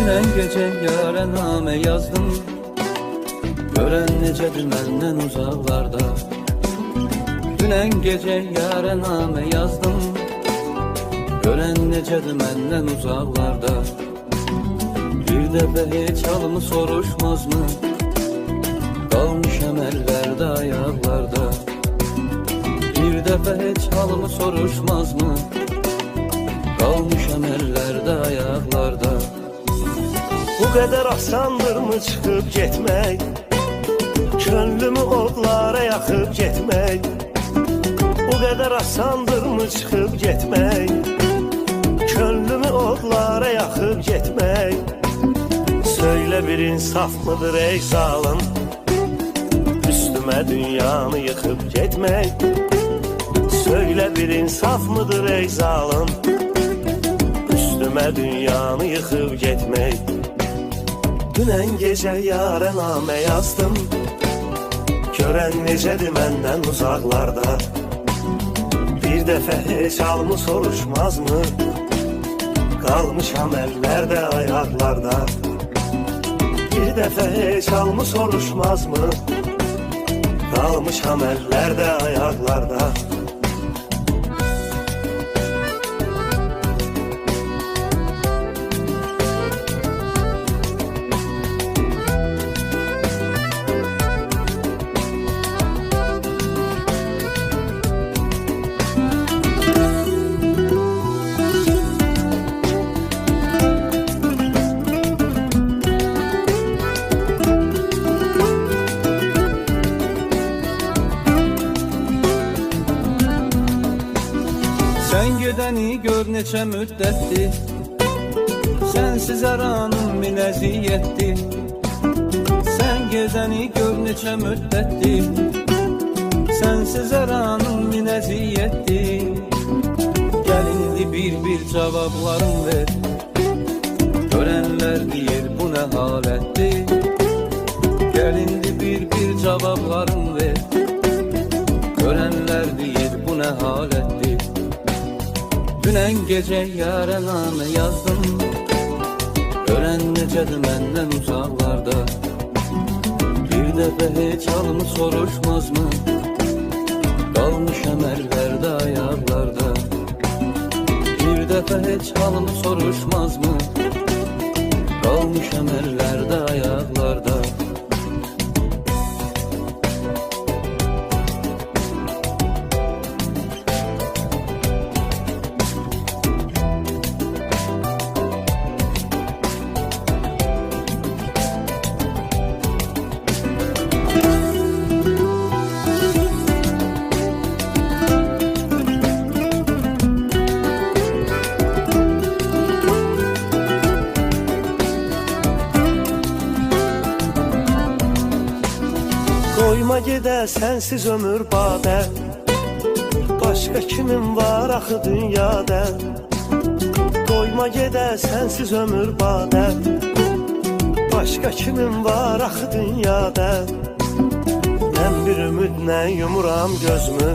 Dünən gecə yarə namə yazdım, görən necədir məndən uzaqlarda. Dünən gecə yarə namə yazdım, görən necədir məndən uzaqlarda. Bir dəfə heç halımı soruşmaz mı, qalmışam əllərdə ayaqlarda. Bir dəfə heç halımı soruşmaz mı, qalmışam əllərdə ayaqlarda. Bu qədər asandırmı çıxıb getmək, könlümü odlara yaxıb getmək. Bu qədər asandırmı çıxıb getmək, könlümü odlara yaxıb getmək. Söylə bir insaf mıdır ey zalım, üstümə dünyanı yıxıb getmək. Söylə bir insaf mıdır ey zalım, üstümə dünyanı yıxıb getmək. Dünən gecə yarə namə yazdım, görən necədir məndən uzaqlarda. Bir dəfə heç halımı soruşmaz mı, qalmışam əllərdə ayaqlarda. Bir dəfə heç halımı soruşmaz mı, qalmışam əllərdə ayaqlarda. Sən gedəni gör neçə müddətdir, sənsiz aranım min əziyyətdir. Sən gedəni gör neçə müddətdir, sənsiz aranım min əziyyətdir. Gəl indi bir cavablarım ver, görənlər deyir bu nə halətdir. Gəl indi bir cavablarım ver, görənlər deyir bu nə halətdir. Dünən gecə yarə namə yazdım, görən necədir məndən uzaqlarda. Bir dəfə heç halımı soruşmaz mı, qalmışam əllərdə ayaqlarda. Bir dəfə heç halımı soruşmaz mı, qalmışam əllərdə ayaqlarda. Qoyma gedə sənsiz ömür badə, başqa kimin var axı dünyada. Qoyma gedə sənsiz ömür badə, başqa kimin var axı dünyada. Mən bir ümidlə yumuram gözümü,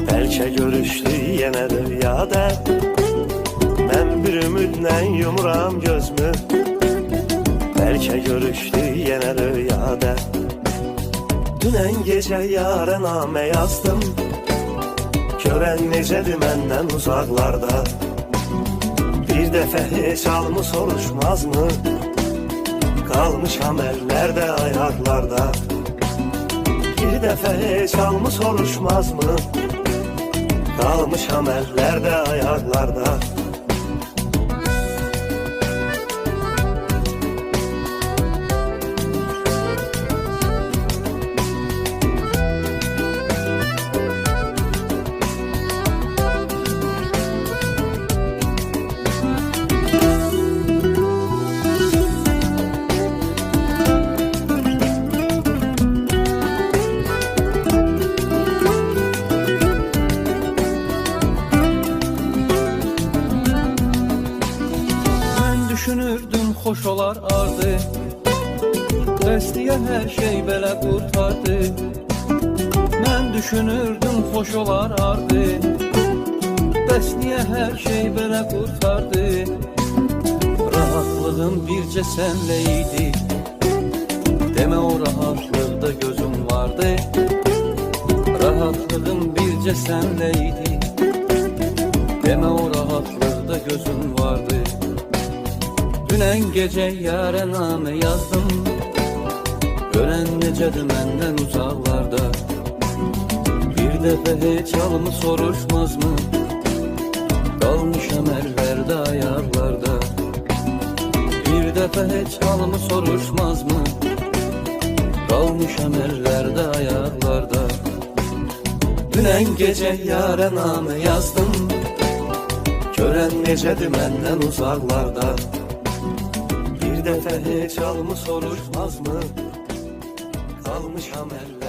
bəlkə görüşdük yenə rüyada. Mən bir ümidlə yumuram gözümü, bəlkə görüşdük yenə rüyada. Dünən gecə yarə namə yazdım, görən necədir məndən uzaqlarda. Bir dəfə heç halımı soruşmaz mı, qalmışam əllərdə ayaqlarda. Bir dəfə heç halımı soruşmaz mı, qalmışam əllərdə ayaqlarda. Düşünürdüm xoş olar ardı, bəsliyə hər şey belə qurtardı. Mən düşünürdüm xoş olar ardı, bəs niyə hər şey belə qurtardı? Rahatlıq Rahatlığım birce senleydi. Deme o rahatlıkta gözüm vardı. Rahatlığım birce senleydi. Deme o rahatlıkta gözüm vardı. Dünen gece yâre name yazdım. Gören necədir məndən uzaqlarda. Bir dəfə heç halımı soruşmaz mı? Qalmışam əllərdə, ayaqlarda. Bir dəfə heç halımı soruşmaz mı? Qalmışam əllərdə, ayaqlarda. Dünən gecə yâre name yazdım. Görən necədir məndən uzaqlarda. Bir dəfə heç halımı soruşmaz mı? Kalmışam əllərdə.